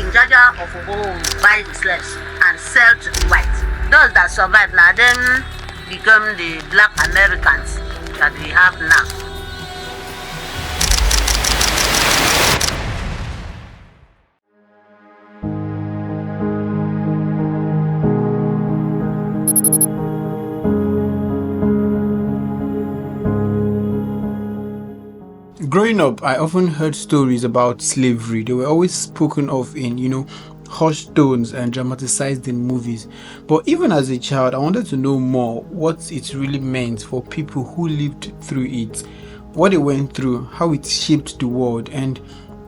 King Jaja of Obo will buy the slaves and sell to the whites. Those that survive now then become the black Americans that we have now. Growing up, I often heard stories about slavery. They were always spoken of in, hushed tones and dramatized in movies. But even as a child, I wanted to know more what it really meant for people who lived through it, what they went through, how it shaped the world, and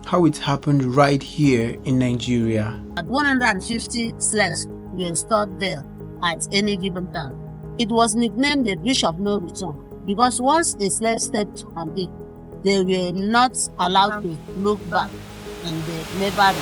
how it happened right here in Nigeria. 150 slaves were stored there at any given time. It was nicknamed the Bridge of No Return because once a slave stepped on it, they were not allowed to look back, and they never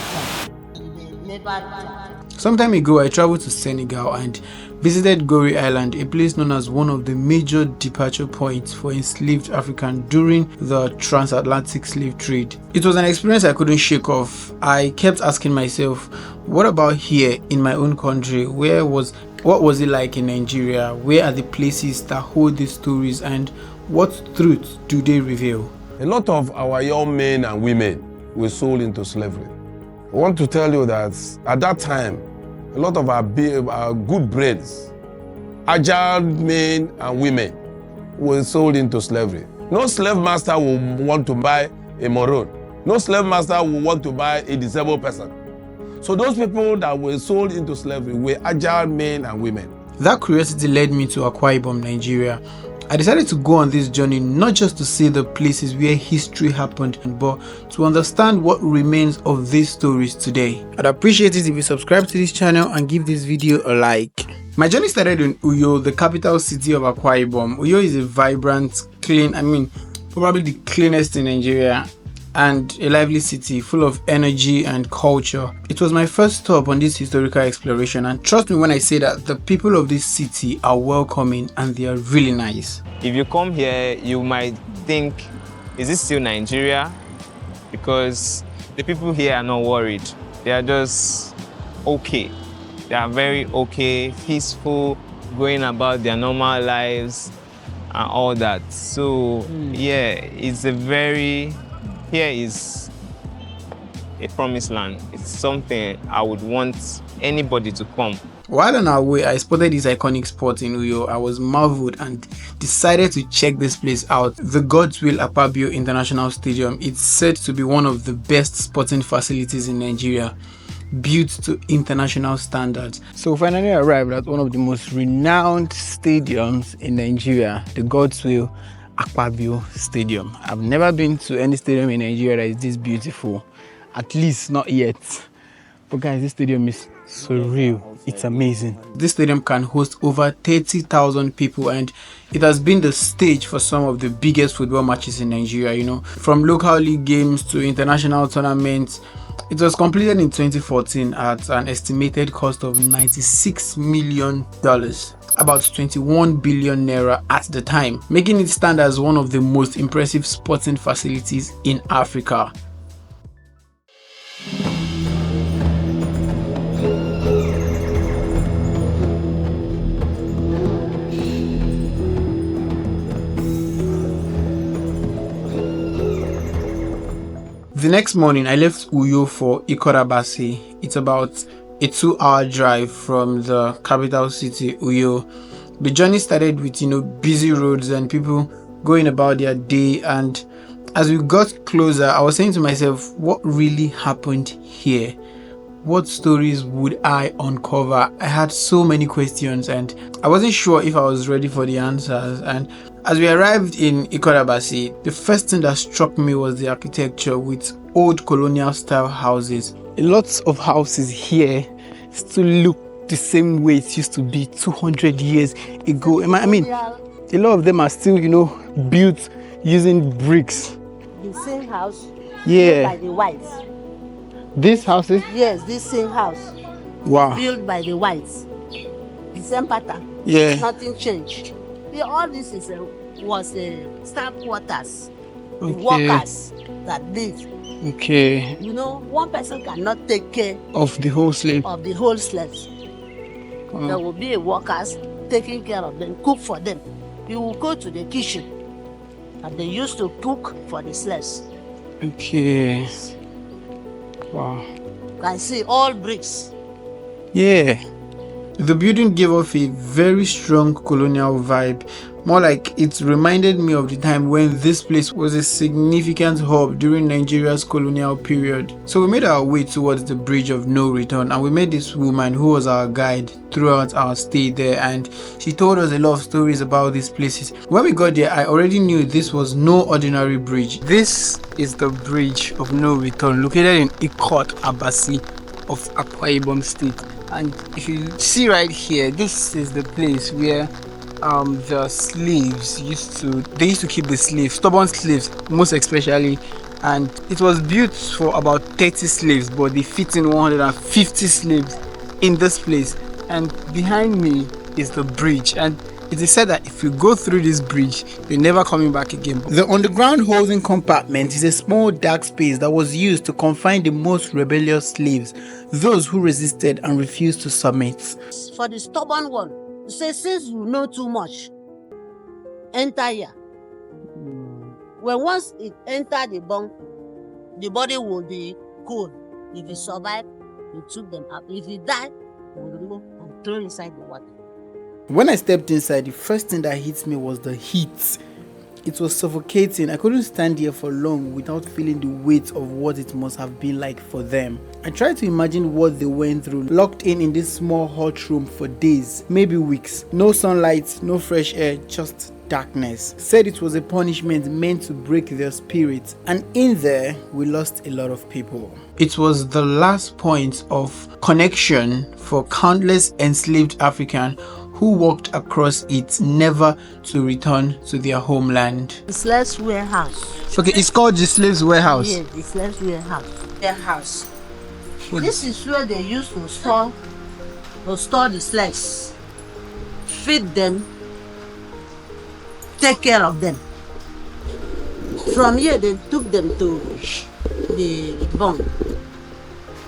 returned. Some time ago, I traveled to Senegal and visited Gorée Island, a place known as one of the major departure points for enslaved Africans during the transatlantic slave trade. It was an experience I couldn't shake off. I kept asking myself, what about here in my own country? What was it like in Nigeria? Where are the places that hold these stories, and what truths do they reveal? A lot of our young men and women were sold into slavery. I want to tell you that at that time, a lot of our good brains, agile men and women were sold into slavery. No slave master will want to buy a moron. No slave master will want to buy a disabled person. So those people that were sold into slavery were agile men and women. That curiosity led me to Akwa Ibom, Nigeria. I decided to go on this journey not just to see the places where history happened, but to understand what remains of these stories today. I'd appreciate it if you subscribe to this channel and give this video a like. My journey started in Uyo, the capital city of Akwa Ibom. Uyo is a vibrant, clean, probably the cleanest in Nigeria, and a lively city full of energy and culture. It was my first stop on this historical exploration, and trust me when I say that the people of this city are welcoming and they are really nice. If you come here, you might think, is this still Nigeria? Because the people here are not worried. They are just okay. They are very okay, peaceful, going about their normal lives and all that. So yeah, here is a promised land. It's something I would want anybody to come. While on our way, I spotted this iconic spot in Uyo. I was marveled and decided to check this place out. The God's Will Akpabio International Stadium. It's said to be one of the best sporting facilities in Nigeria, built to international standards. So we finally arrived at one of the most renowned stadiums in Nigeria, the God's Will Akpabio Stadium. I've never been to any stadium in Nigeria that is this beautiful, at least not yet. But guys, this stadium is surreal. It's amazing. This stadium can host over 30,000 people, and it has been the stage for some of the biggest football matches in Nigeria, from local league games to international tournaments. It was completed in 2014 at an estimated cost of $96 million, about 21 billion naira at the time, making it stand as one of the most impressive sporting facilities in Africa. The next morning, I left Uyo for Ikot Abasi. It's about a 2-hour drive from the capital city, Uyo. The journey started with, busy roads and people going about their day. And as we got closer, I was saying to myself, what really happened here? What stories would I uncover? I had so many questions and I wasn't sure if I was ready for the answers. And as we arrived in Ikot Abasi, the first thing that struck me was the architecture with old colonial style houses. Lots of houses here still look the same way it used to be 200 years ago. A lot of them are still, built using bricks. The same house, yeah, built by the whites. These houses? Yes, this same house. Wow. Built by the whites. The same pattern. Yeah. Nothing changed. All this was staff quarters. Okay. The workers that live Okay. You know, one person cannot take care Of the whole slave. of the whole slaves. Wow. There will be a workers taking care of them, cook for them. You will go to the kitchen and they used to cook for the slaves. Okay. Wow. You can see all bricks. Yeah. The building gave off a very strong colonial vibe. More like it reminded me of the time when this place was a significant hub during Nigeria's colonial period. So we made our way towards the bridge of no return, and we met this woman who was our guide throughout our stay there, and she told us a lot of stories about these places. When we got there, I already knew this was no ordinary bridge. This is the bridge of no return, located in Ikot Abasi of Akwa Ibom State. And if you see right here, this is the place where the slaves used to keep the slaves, stubborn slaves most especially, and it was built for about 30 slaves, but they fit in 150 slaves in this place. And behind me is the bridge, and it is said that if you go through this bridge, you're never coming back again. The underground holding compartment is a small dark space that was used to confine the most rebellious slaves, those who resisted and refused to submit. For the stubborn one, you say, since you know too much, enter here. When once it enter the bunk, the body will be cold. If it survive, you took them up. If it die, you will remove and throw inside the water. When I stepped inside, the first thing that hit me was the heat. It was suffocating. I couldn't stand here for long without feeling the weight of what it must have been like for them. I tried to imagine what they went through, locked in this small hot room for days, maybe weeks. No sunlight, no fresh air, just darkness. Said it was a punishment meant to break their spirit, and in there we lost a lot of people. It was the last point of connection for countless enslaved Africans who walked across it, never to return to their homeland. The slaves' warehouse. Okay, it's called the slaves' warehouse. Yes, the slaves' warehouse. Warehouse. This is where they used to store the slaves, feed them, take care of them. From here, they took them to the bunk.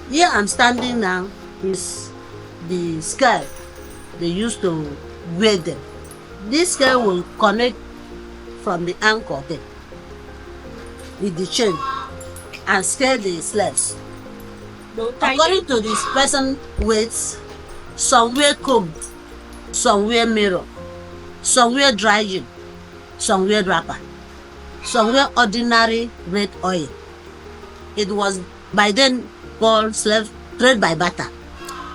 Here I'm standing now is the scale they used to wear them. This scale will connect from the ankle there with the chain and scale the slaves. According to this person weights, some wear comb, some wear mirror, some wear drying, some wear wrapper, some wear ordinary red oil. It was by then called slave trade by barter.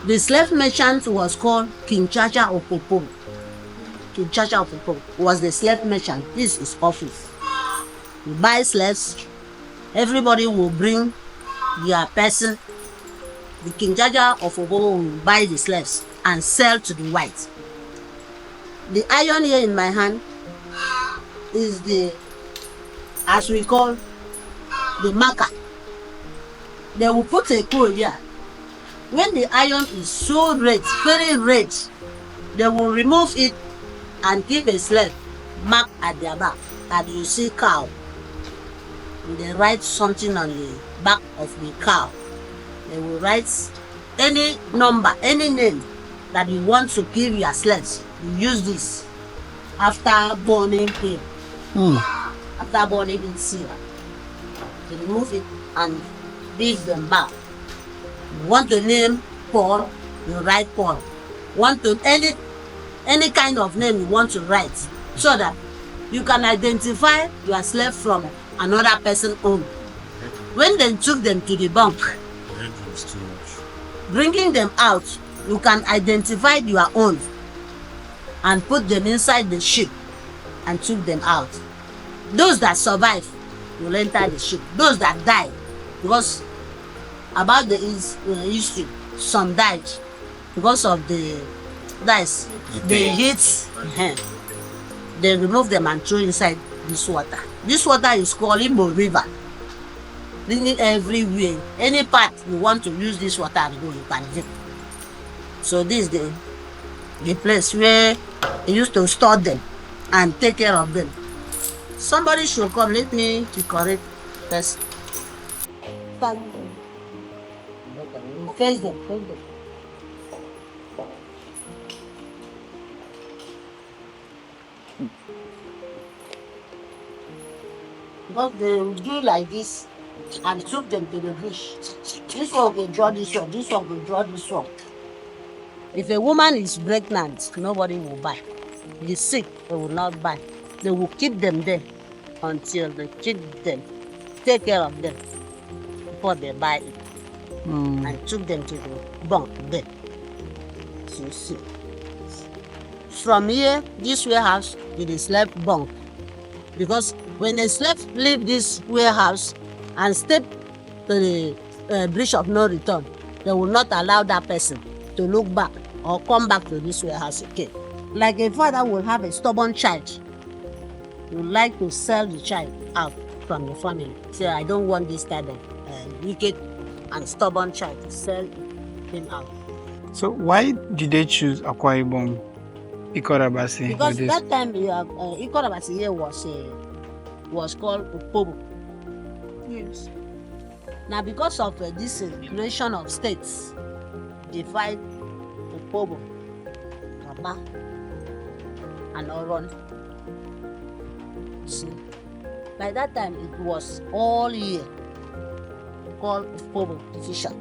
The slave merchant was called King Chacha of Popom. King Chacha of Popom was the slave merchant. This is office. You buy slaves, everybody will bring their person. The King Chacha of Popom will buy the slaves and sell to the whites. The iron here in my hand is the, as we call, the marker. They will put a code here. When the iron is so red, very red, they will remove it and give a slave mark at their back. And you see cow. And they write something on the back of the cow. They will write any number, any name that you want to give your slaves. You use this after burning him. After burning in silver. They remove it and give them back. You want to name Paul, you write Paul. Want to any kind of name you want to write, so that you can identify your slave from another person's own. When they took them to the bunk, bringing them out, you can identify your own and put them inside the ship and took them out. Those that survive will enter the ship. Those that die, because about the history, some died because of the dice. They hit, they remove them and throw inside this water. This water is called Imo River. Bringing everywhere. Any part you want to use this water and go, you can drink. So this is the place where they used to store them and take care of them. Somebody should come, let me to correct first. stand. Face them, face them. Because they will do like this and took them to the bush. This one will draw this one, this one will draw this one. If a woman is pregnant, nobody will buy. If he's sick, they will not buy. They will keep them there until they keep them, take care of them before they buy it. And took them to the bunk there. So you see. From here, this warehouse it is left bunk. Because when a slave leave this warehouse and step to the bridge of no return, they will not allow that person to look back or come back to this warehouse again. Like a father will have a stubborn child, he would like to sell the child out from the family. Say, I don't want this kind of wicked and stubborn child to sell him out. So why did they choose Akwa Ibom, Ikot Abasi? Because that time Ikot Abasi here was called Opobo. Yes. Now because of this creation of states, they fight Opobo, Aba, and Oron. See, by that time it was all year called Opobo division.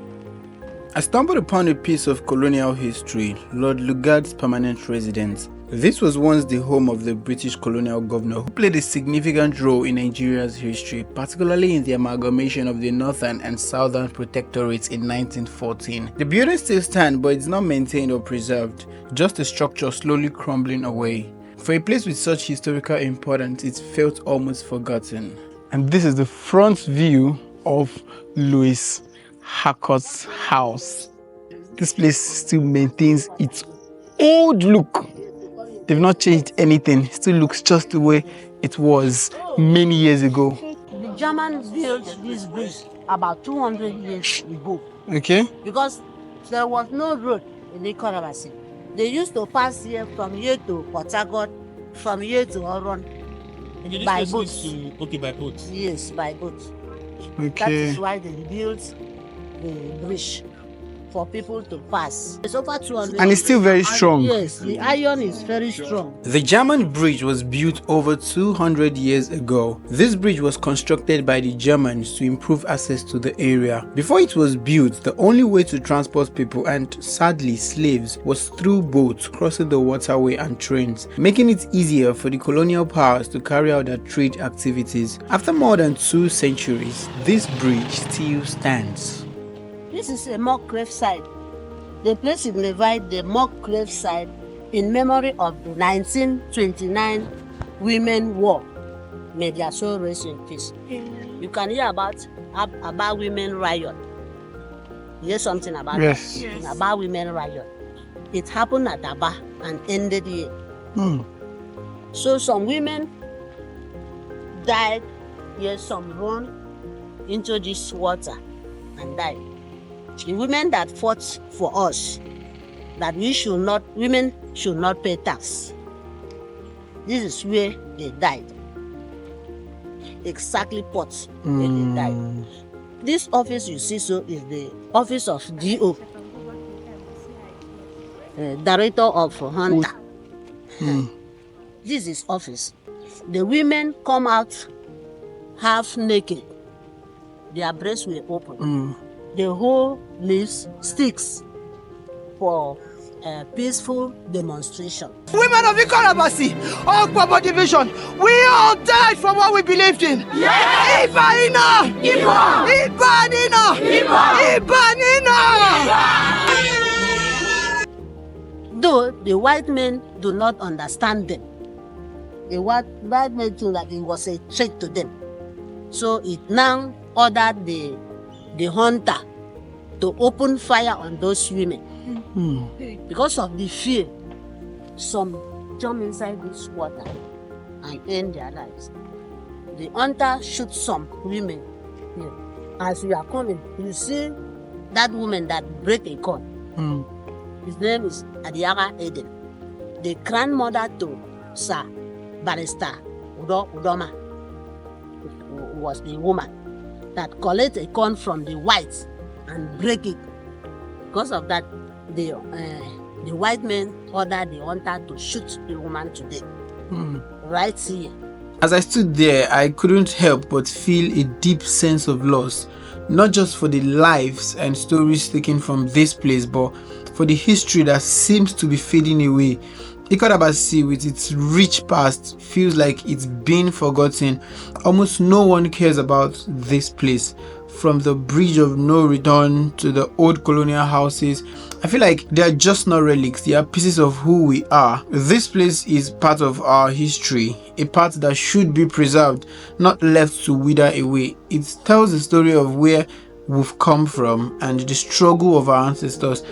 I stumbled upon a piece of colonial history, Lord Lugard's permanent residence. This was once the home of the British colonial governor who played a significant role in Nigeria's history, particularly in the amalgamation of the northern and southern protectorates in 1914. The building still stands, but it's not maintained or preserved, just a structure slowly crumbling away. For a place with such historical importance, it felt almost forgotten. And this is the front view of Louis Harcourt's house. This place still maintains its old look. They've not changed anything. It still looks just the way it was many years ago. The Germans built this bridge about 200 years ago. Okay. Because there was no road in Ikot Abasi. They used to pass here from here to Port Harcourt, from here to Oron by boat. Okay, by boat. Yes, by boat. That Okay. is why they built the bridge for people to pass. It's over 200. And it's still very strong. Yes, the iron is very strong. The German bridge was built over 200 years ago. This bridge was constructed by the Germans to improve access to the area. Before it was built, the only way to transport people and, sadly, slaves was through boats crossing the waterway and trains, making it easier for the colonial powers to carry out their trade activities. After more than 2 centuries, this bridge still stands. This is a mock gravesite. The place signified the mock gravesite in memory of the 1929 Women War. May their soul rest in peace. You can hear about women riot. You hear something about Yes. that? Yes. About women riot. It happened at Aba and ended here. So some women died here, some run into this water and died. The women that fought for us, that women should not pay tax. This is where they died. Exactly port where they died. This office you see so is the office of DO, Director of Hunter. This is office. The women come out half naked. Their breasts were open. The whole leaves sticks for a peaceful demonstration. Women of Ikot Abasi, Akwa Ibom Division, we all died for what we believed in. Yes! Ibanina! Ibanina! Ibanina! Though the white men do not understand them, the white men think that it was a threat to them. So it now ordered the hunter to open fire on those women. Because of the fear, some jump inside this water and end their lives. The hunter shoots some women here. As we are coming, you see that woman that break a cord. His name is Adiara Eden, the grandmother to Sir Barrister Udoma, who was the woman. that collect a corn from the whites and break it. Because of that, the white men ordered the hunter to shoot the woman to death. Right here. As I stood there, I couldn't help but feel a deep sense of loss, not just for the lives and stories taken from this place, but for the history that seems to be fading away. Ikot Abasi, with its rich past, feels like it's been forgotten. Almost no one cares about this place. From the bridge of no return to the old colonial houses, I feel like they are just not relics, they are pieces of who we are. This place is part of our history, a part that should be preserved, not left to wither away. It tells the story of where we've come from and the struggle of our ancestors.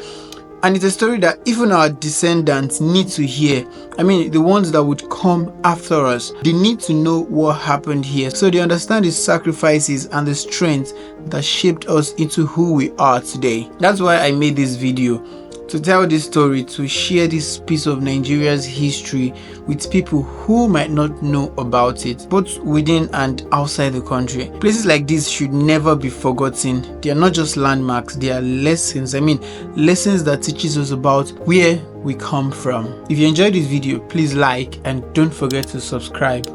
And it's a story that even our descendants need to hear. I mean, the ones that would come after us, they need to know what happened here, so they understand the sacrifices and the strength that shaped us into who we are today. That's why I made this video, to tell this story, to share this piece of Nigeria's history with people who might not know about it, both within and outside the country. Places like this should never be forgotten. They are not just landmarks, they are lessons. I mean, lessons that teaches us about where we come from. If you enjoyed this video, please like and don't forget to subscribe.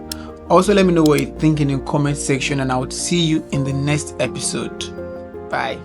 Also, let me know what you think in the comment section, and I will see you in the next episode. Bye.